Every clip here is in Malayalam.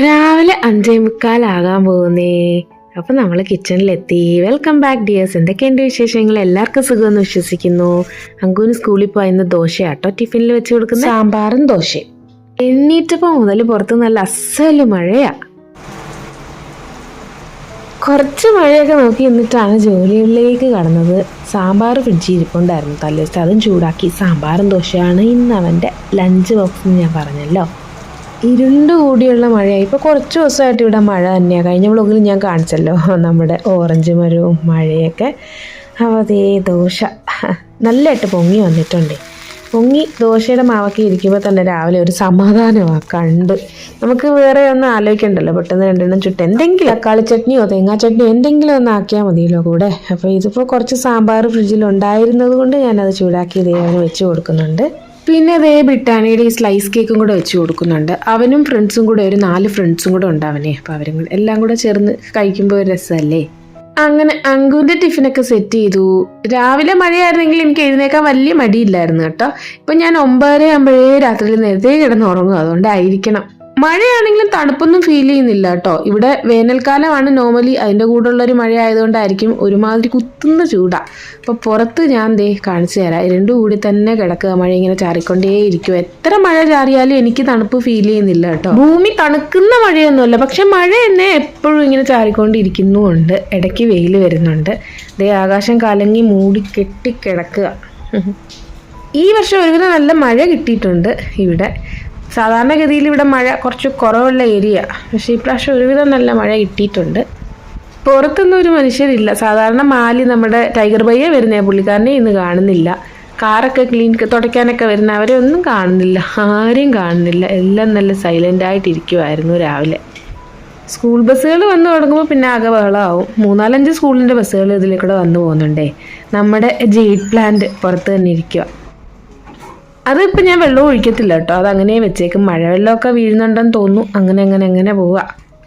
രാവിലെ 5:45 പോകുന്നേ. അപ്പം നമ്മൾ കിച്ചണിലെത്തി. Welcome back dears. എന്തൊക്കെയുണ്ട് വിശേഷങ്ങൾ? എല്ലാവർക്കും സുഖമെന്ന് വിശ്വസിക്കുന്നു. അങ്കുവിന് സ്കൂളിൽ പോയിന്ന് ദോശയാട്ടോ ടിഫിനിൽ വെച്ച് കൊടുക്കുന്ന സാമ്പാറും ദോശയും. എണ്ണീറ്റപ്പോൾ മുതൽ പുറത്ത് നല്ല അസല് മഴയാ. കുറച്ച് മഴയൊക്കെ നോക്കി നിന്നിട്ടാണ് ജോലികളിലേക്ക് കടന്നത്. സാമ്പാർ ഫ്രിഡ്ജിൽ ഇരിപ്പുണ്ടായിരുന്നു തലേദിവസത്തെ, അതും ചൂടാക്കി. സാമ്പാറും ദോശയാണ് ഇന്ന് അവൻ്റെ ലഞ്ച് ബോക്സ് എന്ന് ഞാൻ പറഞ്ഞല്ലോ. ഇരുണ്ട് കൂടിയുള്ള മഴയായി. ഇപ്പോൾ കുറച്ച് ദിവസമായിട്ട് ഇവിടെ മഴ തന്നെയാണ്. കഴിഞ്ഞ വ്ളോഗിൽ ഞാൻ കാണിച്ചല്ലോ നമ്മുടെ ഓറഞ്ച് മരവും മഴയൊക്കെ. അപ്പോൾ അതേ ദോശ നല്ലതായിട്ട് പൊങ്ങി വന്നിട്ടുണ്ട്. പൊങ്ങി ദോശയുടെ മാവൊക്കെ ഇരിക്കുമ്പോൾ തന്നെ രാവിലെ ഒരു സമാധാനമാണ് കണ്ട്. നമുക്ക് വേറെ ഒന്നും ആലോചിക്കണ്ടല്ലോ, പെട്ടെന്ന് രണ്ടെണ്ണം ചുട്ട് എന്തെങ്കിലും തക്കാളി ചട്നിയോ തേങ്ങാ ചട്നിയോ എന്തെങ്കിലും ഒന്ന് ആക്കിയാൽ മതിയല്ലോ കൂടെ. അപ്പോൾ ഇതിപ്പോൾ കുറച്ച് സാമ്പാർ ഫ്രിഡ്ജിലുണ്ടായിരുന്നത് കൊണ്ട് ഞാനത് ചൂടാക്കി അവന് വെച്ച് കൊടുക്കുന്നുണ്ട്. പിന്നെ അതേ ബ്രിട്ടാനിയുടെ ഈ സ്ലൈസ് കേക്കും കൂടെ വെച്ച് കൊടുക്കുന്നുണ്ട്. അവനും ഫ്രണ്ട്സും കൂടെ, ഒരു 4 ഫ്രണ്ട്സും കൂടെ ഉണ്ട് അവനെ. അപ്പോൾ അവരും കൂടെ എല്ലാം കൂടെ ചേർന്ന് കഴിക്കുമ്പോൾ ഒരു രസമല്ലേ. അങ്ങനെ അങ്കുവിൻ്റെ ടിഫിനൊക്കെ സെറ്റ് ചെയ്തു. രാവിലെ മഴയായിരുന്നെങ്കിൽ എനിക്ക് എഴുന്നേക്കാൻ വലിയ മടിയില്ലായിരുന്നു കേട്ടോ. ഇപ്പം ഞാൻ 9:30 ആകുമ്പോഴേ രാത്രിയിൽ നേരത്തെ കിടന്ന് ഉറങ്ങും. അതുകൊണ്ടായിരിക്കണം മഴയാണെങ്കിലും തണുപ്പൊന്നും ഫീൽ ചെയ്യുന്നില്ല കേട്ടോ. ഇവിടെ വേനൽക്കാലമാണ് നോർമലി, അതിൻ്റെ കൂടെയുള്ളൊരു മഴ ആയതുകൊണ്ടായിരിക്കും ഒരുമാതിരി കുത്തുന്ന ചൂടാ. അപ്പോൾ പുറത്ത് ഞാൻ കാണിച്ചു തരാം. രണ്ടും കൂടി തന്നെ കിടക്കുക. മഴ ഇങ്ങനെ ചാറിക്കൊണ്ടേ ഇരിക്കും. എത്ര മഴ ചാറിയാലും എനിക്ക് തണുപ്പ് ഫീൽ ചെയ്യുന്നില്ല കേട്ടോ. ഭൂമി തണുക്കുന്ന മഴയൊന്നുമല്ല, പക്ഷെ മഴ എന്നെ എപ്പോഴും ഇങ്ങനെ ചാറിക്കൊണ്ടിരിക്കുന്നുമുണ്ട്. ഇടയ്ക്ക് വെയിൽ വരുന്നുണ്ട്. ആകാശം കലങ്ങി മൂടി കെട്ടിക്കിടക്കുക. ഈ വർഷം ഒരുവിധം നല്ല മഴ കിട്ടിയിട്ടുണ്ട് ഇവിടെ. സാധാരണഗതിയിൽ ഇവിടെ മഴ കുറച്ച് കുറവുള്ള ഏരിയ, പക്ഷേ ഇപ്രാവശ്യം ഒരുവിധം നല്ല മഴ കിട്ടിയിട്ടുണ്ട്. പുറത്തൊന്നും ഒരു മനുഷ്യരില്ല. സാധാരണ മാലി നമ്മുടെ ടൈഗർ ബയ്യ വരുന്ന പുള്ളിക്കാരനെ ഇന്ന് കാണുന്നില്ല. കാറൊക്കെ ക്ലീൻ തുടയ്ക്കാനൊക്കെ വരുന്ന അവരെ ഒന്നും കാണുന്നില്ല, ആരെയും കാണുന്നില്ല. എല്ലാം നല്ല സൈലൻ്റ് ആയിട്ടിരിക്കുമായിരുന്നു രാവിലെ. സ്കൂൾ ബസ്സുകൾ വന്നു തുടങ്ങുമ്പോൾ പിന്നെ ആകെ ബഹളമാവും. 3-4 സ്കൂളിൻ്റെ ബസ്സുകൾ ഇതിലേക്കൂടെ വന്നു പോകുന്നുണ്ടേ. നമ്മുടെ ജെയ്ഡ് പ്ലാന്റ് പുറത്ത് തന്നെ ഇരിക്കുക. അതിപ്പോൾ ഞാൻ വെള്ളം ഒഴിക്കത്തില്ല കേട്ടോ, അതങ്ങനെ വെച്ചേക്കും. മഴവെള്ളമൊക്കെ വീഴുന്നുണ്ടെന്ന് തോന്നുന്നു. അങ്ങനെ പോവുക.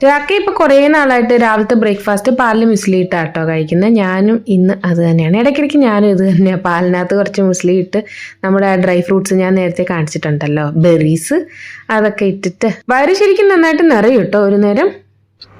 രാത്രി ഇപ്പോൾ കുറേ നാളായിട്ട് രാവിലത്തെ ബ്രേക്ക്ഫാസ്റ്റ് പാലിൽ മുസ്ലി ഇട്ടാണ് കേട്ടോ കഴിക്കുന്നത്. ഞാനും ഇന്ന് അത് തന്നെയാണ്. ഇടയ്ക്കിടയ്ക്ക് ഞാനും ഇത് തന്നെയാണ്. പാലിനകത്ത് കുറച്ച് മുസ്ലി ഇട്ട് നമ്മുടെ ഡ്രൈ ഫ്രൂട്ട്സ് ഞാൻ നേരത്തെ കാണിച്ചിട്ടുണ്ടല്ലോ, ബെറീസ്, അതൊക്കെ ഇട്ടിട്ട് വയറ് ശരിക്കും നന്നായിട്ട് നിറയും കേട്ടോ ഒരു നേരം.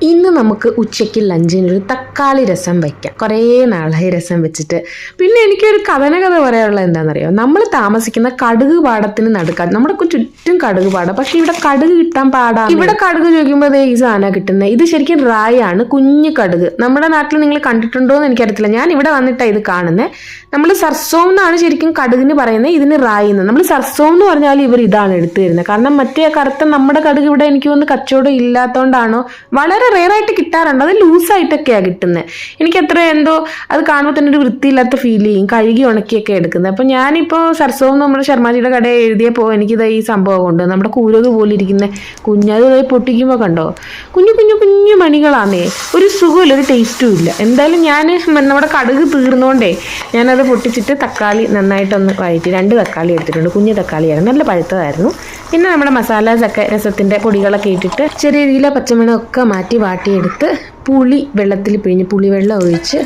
ഇന്ന് നമുക്ക് ഉച്ചയ്ക്ക് ലഞ്ചിനൊരു തക്കാളി രസം വയ്ക്കാം. കുറേ നാളായി രസം വെച്ചിട്ട്. പിന്നെ എനിക്കൊരു കഥ പറയാനുള്ളത് എന്താണെന്നറിയോ, നമ്മൾ താമസിക്കുന്ന കടുക് പാടത്തിന് നടുക്കാൻ, നമ്മുടെ ചുറ്റും കടുക് പാടം, പക്ഷെ ഇവിടെ കടുക് കിട്ടാൻ പാടാണ്. ഇവിടെ കടുക് ചോദിക്കുമ്പോൾ ഈ സാധനം കിട്ടുന്നത്. ഇത് ശരിക്കും റായാണ്, കുഞ്ഞു കടുക്. നമ്മുടെ നാട്ടിൽ നിങ്ങൾ കണ്ടിട്ടുണ്ടോ എന്ന് എനിക്കറിയത്തില്ല. ഞാൻ ഇവിടെ വന്നിട്ടാണ് ഇത് കാണുന്നത്. നമ്മൾ സർസോം എന്നാണ് ശരിക്കും കടുകിന് പറയുന്നത്, ഇതിന് റായി എന്ന്. നമ്മൾ സർസോം എന്ന് പറഞ്ഞാൽ ഇവർ ഇതാണ് എടുത്തു തരുന്നത്. കാരണം മറ്റേ കറുത്ത നമ്മുടെ കടുക് ഇവിടെ എനിക്ക് തോന്നുന്നു കച്ചവടം ഇല്ലാത്തതുകൊണ്ടാണോ, വളരെ റെയറായിട്ട് കിട്ടാറുണ്ട്. അത് ലൂസായിട്ടൊക്കെയാണ് കിട്ടുന്നത്. എനിക്ക് അത്ര എന്തോ അത് കാണുമ്പോൾ തന്നെ ഒരു വൃത്തിയില്ലാത്ത ഫീൽ ചെയ്യും, കഴുകി ഉണക്കിയൊക്കെ എടുക്കുന്നത്. അപ്പം ഞാനിപ്പോൾ സർസോം നമ്മുടെ ശർമാജിയുടെ കടയിൽ എഴുതിയപ്പോൾ എനിക്കിത് ഈ സംഭവം കൊണ്ട് നമ്മുടെ കൂരക് പോലെ ഇരിക്കുന്ന കുഞ്ഞത് പൊട്ടിക്കുമ്പോൾ കണ്ടോ, കുഞ്ഞു കുഞ്ഞു കുഞ്ഞു മണികളാണേ. ഒരു സുഖമില്ല, ഒരു ടേസ്റ്റും ഇല്ല. എന്തായാലും ഞാൻ നമ്മുടെ കടുക് തീർന്നുകൊണ്ടേ ഞാനത് പൊട്ടിച്ചിട്ട് തക്കാളി നന്നായിട്ടൊന്ന് വഴറ്റി 2 തക്കാളി എടുത്തിട്ടുണ്ട്. കുഞ്ഞു തക്കാളിയായിരുന്നു, നല്ല പഴുത്തതായിരുന്നു. പിന്നെ നമ്മുടെ മസാലാസൊക്കെ രസത്തിൻ്റെ പൊടികളൊക്കെ ഇട്ടിട്ട് ചെറിയ രീതിയിലെ പച്ചമണമൊക്കെ മാറ്റി വാട്ടിയെടുത്ത് പുളി വെള്ളത്തിൽ പിഴിഞ്ഞ് പുളിവെള്ളം ഒഴിച്ച്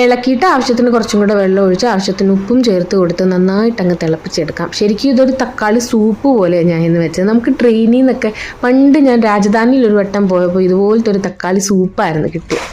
ഇളക്കിയിട്ട് ആവശ്യത്തിന് കുറച്ചും കൂടെ വെള്ളം ഒഴിച്ച് ആവശ്യത്തിന് ഉപ്പും ചേർത്ത് കൊടുത്ത് നന്നായിട്ട് അങ്ങ് തിളപ്പിച്ചെടുക്കാം. ശരിക്കും ഇതൊരു തക്കാളി സൂപ്പ് പോലെ ഞാൻ ഇന്ന് വെച്ചത്. നമുക്ക് ട്രെയിനിൽ നിന്നൊക്കെ പണ്ട് ഞാൻ രാജധാനിയിൽ ഒരു വട്ടം പോയപ്പോൾ ഇതുപോലത്തെ ഒരു തക്കാളി സൂപ്പായിരുന്നു കിട്ടിയത്.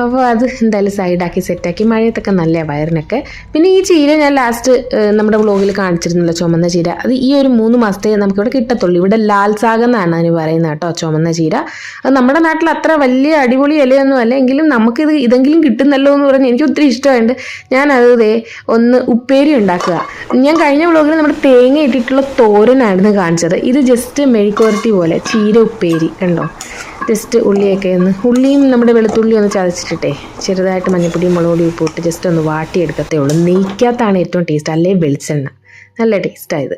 അപ്പോൾ അത് എന്തായാലും സൈഡാക്കി സെറ്റാക്കി. മഴയത്തൊക്കെ നല്ല വയറിനൊക്കെ. പിന്നെ ഈ ചീര ഞാൻ ലാസ്റ്റ് നമ്മുടെ വ്ളോഗിൽ കാണിച്ചിരുന്നല്ലോ, ചുമന്ന ചീര. അത് ഈ ഒരു 3 മാസത്തെ നമുക്കിവിടെ കിട്ടത്തുള്ളൂ. ഇവിടെ ലാൽ സാഗ് എന്നാണ് അതിന് പറയുന്നത് കേട്ടോ, ചുമന്ന ചീര. അത് നമ്മുടെ നാട്ടിൽ അത്ര വലിയ അടിപൊളി ഇലയൊന്നും അല്ല, എങ്കിലും നമുക്കിത് ഇതെങ്കിലും കിട്ടുന്നല്ലോ എന്ന് പറഞ്ഞ് എനിക്ക് ഒത്തിരി ഇഷ്ടമുണ്ട്. ഞാനത് ഒന്ന് ഉപ്പേരി ഉണ്ടാക്കുക. ഞാൻ കഴിഞ്ഞ വ്ളോഗിൽ നമ്മുടെ തേങ്ങ ഇട്ടിട്ടുള്ള തോരനായിരുന്നു കാണിച്ചത്. ഇത് ജസ്റ്റ് മെഴുക്കുവരട്ടി പോലെ ചീര ഉപ്പേരി കണ്ടോ. ജസ്റ്റ് ഉള്ളിയും നമ്മുടെ വെളുത്തുള്ളി ഒന്ന് ചതച്ചിട്ടിട്ടേ ചെറുതായിട്ട് മഞ്ഞപ്പൊടിയും മുളകുപൊടിയും ഉപ്പിട്ട് ജസ്റ്റ് ഒന്ന് വാട്ടിയെടുക്കത്തേ ഉള്ളൂ. നെയ്ക്കകത്താണ് ഏറ്റവും ടേസ്റ്റ്, അല്ലേ വെളിച്ചെണ്ണ. നല്ല ടേസ്റ്റായത്.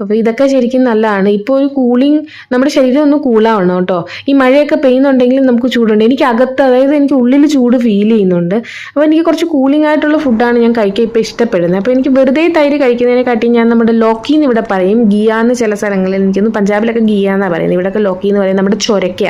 അപ്പോൾ ഇതൊക്കെ ശരിക്കും നല്ലതാണ്. ഇപ്പോൾ ഒരു കൂളിംഗ്, നമ്മുടെ ശരീരം ഒന്ന് കൂളാവണം കേട്ടോ. ഈ മഴയൊക്കെ പെയ്യുന്നുണ്ടെങ്കിലും നമുക്ക് ചൂടുണ്ട്. എനിക്ക് അകത്ത്, അതായത് എനിക്ക് ഉള്ളിൽ ചൂട് ഫീൽ ചെയ്യുന്നുണ്ട്. അപ്പോൾ എനിക്ക് കുറച്ച് കൂളിംഗ് ആയിട്ടുള്ള ഫുഡാണ് ഞാൻ കഴിക്കാൻ ഇപ്പോൾ ഇഷ്ടപ്പെടുന്നത്. അപ്പോൾ എനിക്ക് വെറുതെ തൈര് കഴിക്കുന്നതിനെക്കാട്ടി ഞാൻ നമ്മുടെ ലോക്കി എന്ന് ഇവിടെ പറയും, ഗിയാന്ന് ചില സ്ഥലങ്ങളിൽ, എനിക്കൊന്ന് പഞ്ചാബിലൊക്കെ ഗിയാന്നാണ് പറയുന്നത്, ഇവിടെയൊക്കെ ലോക്കി എന്ന് പറയുന്നത് നമ്മുടെ ചൊരയ്ക്ക.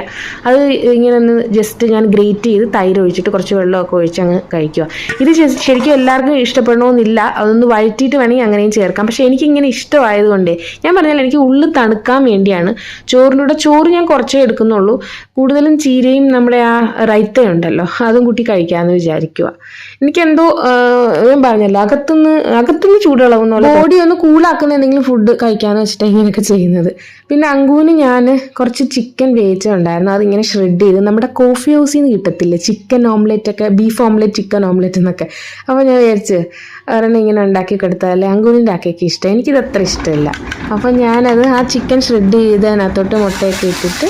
അത് ഇങ്ങനെ ഒന്ന് ജസ്റ്റ് ഞാൻ ഗ്രേറ്റ് ചെയ്ത് തൈര് ഒഴിച്ചിട്ട് കുറച്ച് വെള്ളമൊക്കെ ഒഴിച്ച് അങ്ങ് കഴിക്കുക. ഇത് ശരിക്കും എല്ലാവർക്കും ഇഷ്ടപ്പെടണമെന്നില്ല, അതൊന്ന് വഴറ്റിയിട്ട് വേണമെങ്കിൽ അങ്ങനെയും ചേർക്കാം. പക്ഷേ എനിക്കിങ്ങനെ ഇഷ്ടമായതുകൊണ്ട് ഞാൻ പറഞ്ഞാൽ എനിക്ക് ഉള്ളിൽ തണുക്കാൻ വേണ്ടിയാണ് ചോറിൻ്റെ ചോറ് ഞാൻ കുറച്ചേ എടുക്കുന്നുള്ളൂ. കൂടുതലും ചീരയും നമ്മുടെ ആ റൈത്തയുണ്ടല്ലോ അതും കൂട്ടി കഴിക്കാമെന്ന് വിചാരിക്കുക. എനിക്കെന്തോ ഞാൻ പറഞ്ഞല്ലോ, അകത്തുനിന്ന് ചൂടുകളവുന്നുള്ള ബോഡി ഒന്ന് കൂളാക്കുന്ന എന്തെങ്കിലും ഫുഡ് കഴിക്കാമെന്ന് വെച്ചിട്ടാണ് ഇങ്ങനെയൊക്കെ ചെയ്യുന്നത്. പിന്നെ അങ്കൂന് ഞാൻ കുറച്ച് ചിക്കൻ വേവിച്ചിട്ടുണ്ടായിരുന്നു, അതിങ്ങനെ ഷ്രെഡ് ചെയ്ത് നമ്മുടെ കോഫി ഹൗസിൽ നിന്ന് കിട്ടത്തില്ലേ ചിക്കൻ ഓംലെറ്റ് ഒക്കെ, ബീഫ് ഓംലെറ്റ്, ചിക്കൻ ഓംലെറ്റ് എന്നൊക്കെ. അപ്പോൾ ഞാൻ വിചാരിച്ച് ഒരെണ്ണം ഇങ്ങനെ ഉണ്ടാക്കി കൊടുത്താലേ അങ്കൂനിൻ്റെ ആക്കിയൊക്കെ ഇഷ്ടം, എനിക്കിത് അത്ര ഇഷ്ടമില്ല. അപ്പോൾ ഞാനത് ആ ചിക്കൻ ഷ്രെഡ് ചെയ്ത് അതിനകത്തോട്ട് മുട്ടയൊക്കെ ഇട്ടിട്ട്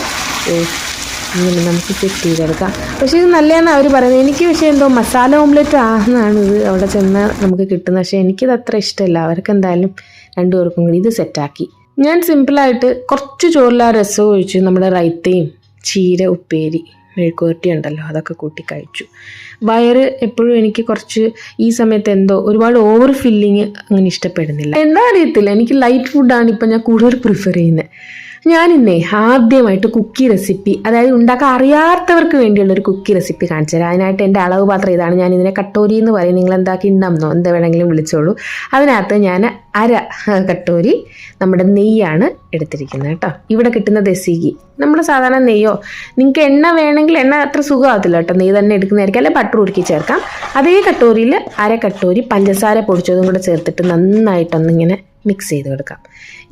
ഇങ്ങനെ നമുക്ക് സെറ്റ് ചെയ്തെടുക്കാം. പക്ഷേ ഇത് നല്ലതെന്നാണ് അവർ പറയുന്നത്. എനിക്ക് പക്ഷേ എന്തോ മസാല ഓംലെറ്റ് ആണെന്നാണ് ഇത് അവിടെ ചെന്നാൽ നമുക്ക് കിട്ടുന്നത്. പക്ഷേ എനിക്കിത് അത്ര ഇഷ്ടമില്ല. അവർക്ക് എന്തായാലും രണ്ടുപേർക്കും കൂടി ഇത് സെറ്റാക്കി. ഞാൻ സിമ്പിളായിട്ട് കുറച്ച് ചോറിൽ ആ രസം ഒഴിച്ച് നമ്മുടെ റൈത്തയും ചീര ഉപ്പേരി മെഴുക്കുവരട്ടി ഉണ്ടല്ലോ അതൊക്കെ കൂട്ടി കഴിച്ചു. വയറ് എപ്പോഴും എനിക്ക് കുറച്ച് ഈ സമയത്ത് എന്തോ ഒരുപാട് ഓവർ ഫില്ലിങ് അങ്ങനെ ഇഷ്ടപ്പെടുന്നില്ല, എന്താ അറിയത്തില്ല. എനിക്ക് ലൈറ്റ് ഫുഡാണ് ഇപ്പം ഞാൻ കൂടുതൽ പ്രിഫർ ചെയ്യുന്നത്. ഞാനിന്നേ ആദ്യമായിട്ട് കുക്കി റെസിപ്പി, അതായത് ഉണ്ടാക്കാൻ അറിയാത്തവർക്ക് വേണ്ടിയുള്ളൊരു കുക്കി റെസിപ്പി കാണിച്ചു തരാം. അതിനായിട്ട് എൻ്റെ അളവ് പാത്രം ഇതാണ്. ഞാൻ ഇതിനെ കട്ടോരി എന്ന് പറയും, നിങ്ങൾ എന്താ കിണ്ണമെന്നോ എന്താ വേണമെങ്കിലും വിളിച്ചോളൂ. അതിനകത്ത് ഞാൻ അര കട്ടോരി നമ്മുടെ നെയ്യാണ് എടുത്തിരിക്കുന്നത് കേട്ടോ. ഇവിടെ കിട്ടുന്ന ദേസി ഗീ, നമ്മുടെ സാധാരണ നെയ്യോ, നിങ്ങൾക്ക് എണ്ണ വേണമെങ്കിൽ എണ്ണ അത്ര സുഖമാകത്തില്ല കേട്ടോ, നെയ്യ് തന്നെ എടുക്കുന്നതായിരിക്കും, അല്ലെങ്കിൽ ബട്ടർ ഉരുക്കി ചേർക്കാം. അതേ കട്ടോരിയിൽ അര കട്ടോരി പഞ്ചസാര പൊടിച്ചതും കൂടെ ചേർത്തിട്ട് നന്നായിട്ടൊന്നിങ്ങനെ മിക്സ് ചെയ്ത് കൊടുക്കാം.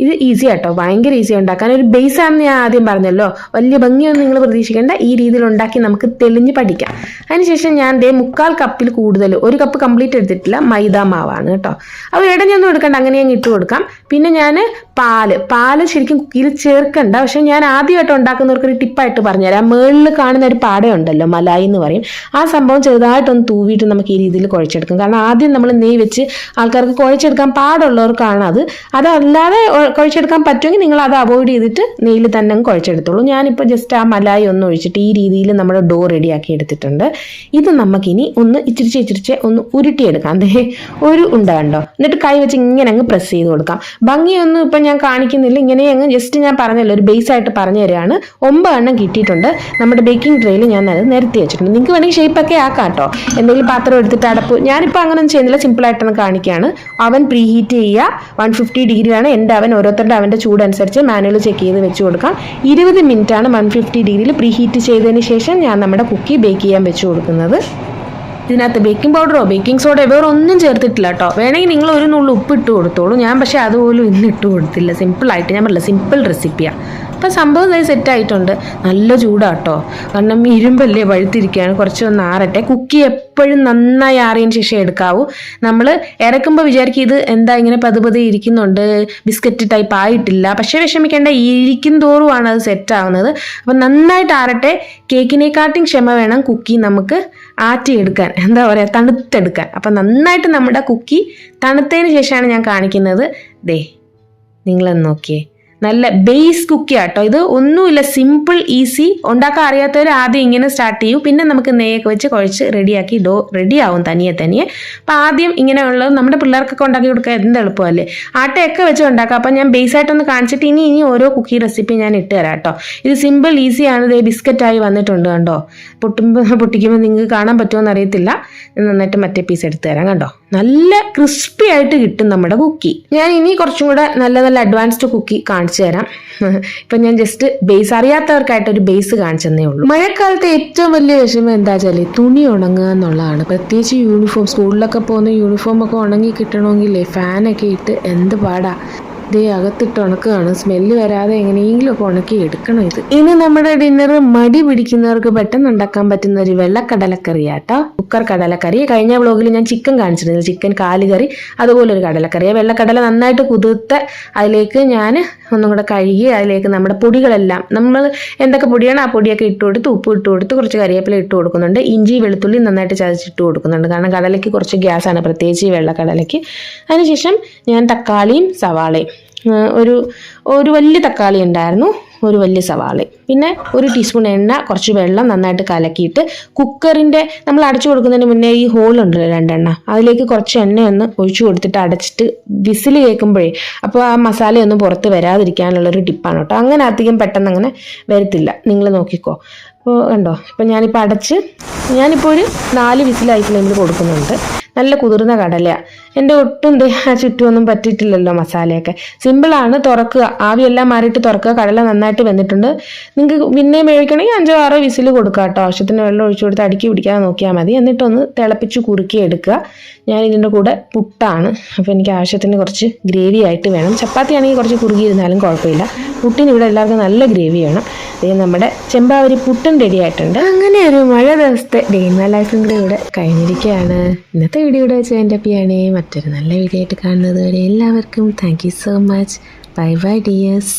ഇത് ഈസി ആട്ടോ, ഭയങ്കര ഈസി ഉണ്ടാക്കാൻ. ഒരു ബേസാണെന്ന് ഞാൻ ആദ്യം പറഞ്ഞല്ലോ, വലിയ ഭംഗിയൊന്നും നിങ്ങൾ പ്രതീക്ഷിക്കേണ്ട. ഈ രീതിയിൽ ഉണ്ടാക്കി നമുക്ക് തെളിഞ്ഞ് പഠിക്കാം. അതിനുശേഷം ഞാൻ 3/4 കപ്പിൽ കൂടുതൽ, 1 കപ്പ് കംപ്ലീറ്റ് എടുത്തിട്ടില്ല, മൈദാ മാവാണ് കേട്ടോ. അപ്പോൾ ഇടഞ്ഞൊന്നും എടുക്കണ്ട, അങ്ങനെ ഞാൻ ഇട്ട് കൊടുക്കാം. പിന്നെ ഞാൻ പാല് ശരിക്കും കുക്കിയിൽ ചേർക്കണ്ട, പക്ഷേ ഞാൻ ആദ്യമായിട്ട് ഉണ്ടാക്കുന്നവർക്ക് ഒരു ടിപ്പായിട്ട് പറഞ്ഞുതരാം. മുകളിൽ കാണുന്ന ഒരു പാടയുണ്ടല്ലോ, മലായി എന്ന് പറയും, ആ സംഭവം ചെറുതായിട്ടൊന്ന് തൂവിയിട്ട് നമുക്ക് ഈ രീതിയിൽ കുഴച്ചെടുക്കാം. കാരണം ആദ്യം നമ്മൾ നെയ്യ് വെച്ച് ആൾക്കാർക്ക് കുഴച്ചെടുക്കാൻ പാടുള്ളവർക്കാണ് അതല്ലാതെ കുഴച്ചെടുക്കാൻ പറ്റുമെങ്കിൽ നിങ്ങൾ അത് അവോയ്ഡ് ചെയ്തിട്ട് നെയ്യിൽ തന്നെ കുഴച്ചെടുത്തോളൂ. ഞാനിപ്പോൾ ജസ്റ്റ് ആ മലായി ഒന്ന് ഒഴിച്ചിട്ട് ഈ രീതിയിൽ നമ്മുടെ ഡോ റെഡിയാക്കി എടുത്തിട്ടുണ്ട്. ഇത് നമുക്കിനി ഒന്ന് ഇച്ചിരിച്ച് ഒന്ന് ഉരുട്ടിയെടുക്കാം. അതേ ഒരു ഉണ്ട കണ്ടോ, എന്നിട്ട് കൈ വെച്ച് ഇങ്ങനെ അങ്ങ് പ്രസ് ചെയ്ത് കൊടുക്കാം. ഭംഗിയൊന്നും ഇപ്പം ഞാൻ കാണിക്കുന്നില്ല, ഇങ്ങനെ അങ്ങ് ജസ്റ്റ് ഞാൻ പറഞ്ഞല്ലോ ഒരു ബേസ് ആയിട്ട് പറഞ്ഞു തരികയാണ്. 9 എണ്ണം കിട്ടിയിട്ടുണ്ട്. നമ്മുടെ ബേക്കിംഗ് ട്രേയിൽ ഞാൻ അത് നിരത്തി വെച്ചിട്ടുണ്ട്. നിങ്ങൾക്ക് വേണമെങ്കിൽ ഷേപ്പൊക്കെ ആക്കാം കേട്ടോ. എന്തെങ്കിലും പാത്രം എടുത്തിട്ട് അടപ്പ്, ഞാനിപ്പോൾ അങ്ങനെ ഒന്നും ചെയ്യുന്നില്ല, സിമ്പിളായിട്ടൊന്ന് കാണിക്കുകയാണ്. അവൻ പ്രീ ഹീറ്റ് ചെയ്യുക, 150 ഡിഗ്രിയാണ് എൻ്റെ അവൻ. ഓരോരുത്തരുടെ അവൻ്റെ ചൂടനുസരിച്ച് മാനുവൽ ചെക്ക് ചെയ്ത് വെച്ച് കൊടുക്കാം. 20 മിനിറ്റാണ് 150 ഡിഗ്രിയിൽ പ്രീ ഹീറ്റ് ചെയ്തതിന് ശേഷം ഞാൻ നമ്മുടെ കുക്കി ബേക്ക് ചെയ്യാൻ വെച്ച് കൊടുക്കുന്നത്. ഇതിനകത്ത് ബേക്കിംഗ് പൗഡറോ ബേക്കിംഗ് സോഡയോ വേറെ ഒന്നും ചേർത്തിട്ടില്ല കേട്ടോ. വേണമെങ്കിൽ നിങ്ങൾ ഒരു നുള്ളു ഉപ്പ് ഇട്ട് കൊടുത്തോളൂ. ഞാൻ പക്ഷേ അതുപോലും ഇന്ന് ഇട്ട് കൊടുത്തില്ല. സിമ്പിളായിട്ട്, ഞാൻ പറഞ്ഞില്ല സിമ്പിൾ റെസിപ്പിയാണ്. അപ്പം സംഭവം അത് സെറ്റായിട്ടുണ്ട്. നല്ല ചൂടാട്ടോ, കാരണം ഇരുമ്പല്ലേ വഴുത്തിരിക്കുകയാണ്. കുറച്ചൊന്ന് ആറട്ടെ. കുക്കി എപ്പോഴും നന്നായി ആറിയതിന് ശേഷം എടുക്കാവൂ. നമ്മൾ ഇറക്കുമ്പോൾ വിചാരിക്കും ഇത് എന്താ ഇങ്ങനെ പതുപതി ഇരിക്കുന്നുണ്ട്, ബിസ്ക്കറ്റ് ടൈപ്പ് ആയിട്ടില്ല. പക്ഷേ വിഷമിക്കേണ്ട, ഇരിക്കും തോറുമാണ് അത് സെറ്റാവുന്നത്. അപ്പം നന്നായിട്ട് ആറട്ടെ. കേക്കിനെക്കാട്ടും ക്ഷമ വേണം കുക്കി നമുക്ക് ആറ്റിയെടുക്കാൻ, എന്താ പറയുക, തണുത്തെടുക്കാൻ. അപ്പം നന്നായിട്ട് നമ്മുടെ കുക്കി തണുത്തതിന് ശേഷമാണ് ഞാൻ കാണിക്കുന്നത്. ദേ നിങ്ങളൊന്ന് നോക്കിയേ, നല്ല ബേസ് കുക്കി ആട്ടോ. ഇത് ഒന്നുമില്ല, സിമ്പിൾ ഈസി. ഉണ്ടാക്കാൻ അറിയാത്തവർ ആദ്യം ഇങ്ങനെ സ്റ്റാർട്ട് ചെയ്യൂ, പിന്നെ നമുക്ക് നെയ്യൊക്കെ വെച്ച് കുഴച്ച് റെഡിയാക്കി ഡോ റെഡിയാവും തനിയെ. അപ്പം ആദ്യം ഇങ്ങനെയുള്ളത് നമ്മുടെ പിള്ളേർക്കൊക്കെ ഉണ്ടാക്കി കൊടുക്കുക, എന്ത് എളുപ്പമല്ലേ. ആട്ടയൊക്കെ വെച്ച് ഉണ്ടാക്കാം. അപ്പം ഞാൻ ബേസായിട്ടൊന്ന് കാണിച്ചിട്ട് ഇനി ഓരോ കുക്കി റെസിപ്പി ഞാൻ ഇട്ട് തരാം കേട്ടോ. ഇത് സിമ്പിൾ ഈസിയാണ്. ഇത് ബിസ്ക്കറ്റായി വന്നിട്ടുണ്ട് കണ്ടോ. പൊട്ടിക്കുമ്പോൾ നിങ്ങൾക്ക് കാണാൻ പറ്റുമോ അറിയത്തില്ല. നന്നായിട്ട് മറ്റേ പീസ് എടുത്ത് തരാം കണ്ടോ. നല്ല ക്രിസ്പി ആയിട്ട് കിട്ടും നമ്മുടെ കുക്കി. ഞാൻ ഇനി കുറച്ചും കൂടെ നല്ല അഡ്വാൻസ്ഡ് കുക്കി കാണിച്ചു തരാം. ഇപ്പം ഞാൻ ജസ്റ്റ് ബേസ് അറിയാത്തവർക്കായിട്ട് ഒരു ബേസ് കാണിച്ചെന്നേ ഉള്ളൂ. മഴക്കാലത്ത് ഏറ്റവും വലിയ വിഷമം എന്താ വെച്ചാൽ തുണി ഉണങ്ങുക എന്നുള്ളതാണ്. പ്രത്യേകിച്ച് യൂണിഫോം, സ്കൂളിലൊക്കെ പോകുന്ന യൂണിഫോം ഒക്കെ ഉണങ്ങി കിട്ടണമെങ്കിലേ ഫാനൊക്കെ ഇട്ട് എന്ത് പാടാ. ഇതേ അകത്തിട്ട് ഉണക്കുകയാണ്. സ്മെല്ല് വരാതെ എങ്ങനെയെങ്കിലും ഒക്കെ ഉണക്കി എടുക്കണം ഇത്. ഇനി നമ്മുടെ ഡിന്നർ മടി പിടിക്കുന്നവർക്ക് പെട്ടെന്ന് ഉണ്ടാക്കാൻ പറ്റുന്ന ഒരു വെള്ളക്കടലക്കറിയാട്ടോ. കുക്കർ കടലക്കറി. കഴിഞ്ഞ വ്ളോഗിൽ ഞാൻ ചിക്കൻ കാണിച്ചിരുന്നു, ചിക്കൻ കാലുകറി. അതുപോലെ ഒരു കടലക്കറിയാണ്. വെള്ളക്കടല നന്നായിട്ട് കുതിർത്ത് അതിലേക്ക് ഞാൻ ഒന്നും കൂടെ കഴുകി അതിലേക്ക് നമ്മുടെ പൊടികളെല്ലാം നമ്മൾ എന്തൊക്കെ പൊടിയാണ് ആ പൊടിയൊക്കെ ഇട്ട് കൊടുത്ത് ഉപ്പ് ഇട്ട് കൊടുത്ത് കുറച്ച് കരിവേപ്പില ഇട്ട് കൊടുക്കുന്നുണ്ട്. ഇഞ്ചി വെളുത്തുള്ളി നന്നായിട്ട് ചതച്ചിട്ട് കൊടുക്കുന്നുണ്ട്. കാരണം കടലയ്ക്ക് കുറച്ച് ഗ്യാസാണ്, പ്രത്യേകിച്ച് ഈ വെള്ളക്കടലയ്ക്ക്. അതിനുശേഷം ഞാൻ തക്കാളിയും സവാളയും, ഒരു വലിയ തക്കാളി ഉണ്ടായിരുന്നു, ഒരു വലിയ സവാള, പിന്നെ ഒരു ടീസ്പൂൺ എണ്ണ, കുറച്ച് വെള്ളം നന്നായിട്ട് കലക്കിയിട്ട് കുക്കറിൻ്റെ നമ്മൾ അടച്ചു കൊടുക്കുന്നതിന് മുന്നേ ഈ ഹോളുണ്ടല്ലോ 2 എണ്ണ, അതിലേക്ക് കുറച്ച് എണ്ണ ഒന്ന് ഒഴിച്ചു കൊടുത്തിട്ട് അടച്ചിട്ട് വിസിൽ കേൾക്കുമ്പോഴേ അപ്പോൾ ആ മസാലയൊന്നും പുറത്ത് വരാതിരിക്കാനുള്ളൊരു ടിപ്പാണ് കേട്ടോ. അങ്ങനെ അധികം പെട്ടെന്ന് അങ്ങനെ വരത്തില്ല, നിങ്ങൾ നോക്കിക്കോ. അപ്പോൾ കണ്ടോ, ഇപ്പം ഞാനിപ്പോൾ ഒരു 4 വിസിൽ ഹൈ ഫ്ലെയിമിൽ കൊടുക്കുന്നുണ്ട്. നല്ല കുതിർന്ന കടലയാണ്. എൻ്റെ ഒട്ടും ചുറ്റുമൊന്നും പറ്റിയിട്ടില്ലല്ലോ മസാലയൊക്കെ. സിമ്പിളാണ്, തുറക്കുക, ആവിയെല്ലാം മാറിയിട്ട് തുറക്കുക. കടല നന്നായിട്ട് വെന്തിട്ടുണ്ട്. നിങ്ങൾക്ക് പിന്നെയും വേവിക്കണമെങ്കിൽ 5-6 വിസിൽ കൊടുക്കുക കേട്ടോ. ആവശ്യത്തിന് വെള്ളം ഒഴിച്ചു കൊടുത്ത് അടുക്കി പിടിക്കാതെ നോക്കിയാൽ മതി. എന്നിട്ടൊന്ന് തിളപ്പിച്ച് കുറുക്കി എടുക്കുക. ഞാൻ ഇതിൻ്റെ കൂടെ പുട്ടാണ്, അപ്പോൾ എനിക്ക് ആവശ്യത്തിന് കുറച്ച് ഗ്രേവി ആയിട്ട് വേണം. ചപ്പാത്തി ആണെങ്കിൽ കുറച്ച് കുറുകിയിരുന്നാലും കുഴപ്പമില്ല. പുട്ടിന് ഇവിടെ എല്ലാവർക്കും നല്ല ഗ്രേവി വേണം. ഇത് നമ്മുടെ ചെമ്പാവരി പുട്ടും റെഡി ആയിട്ടുണ്ട്. അങ്ങനെ ഒരു മഴ ദിവസത്തെ ഡേ ഇൻ മൈ ലൈഫും കൂടെ ഇവിടെ കഴിഞ്ഞിരിക്കുകയാണ്. ഇന്നത്തെ വീഡിയോ ഇവിടെ വെച്ച് എൻ്റെ അപ്പിയാണ്. മറ്റൊരു നല്ല വീഡിയോ ആയിട്ട് കാണുന്നത് വരെ എല്ലാവർക്കും thank you so much. Bye bye dears.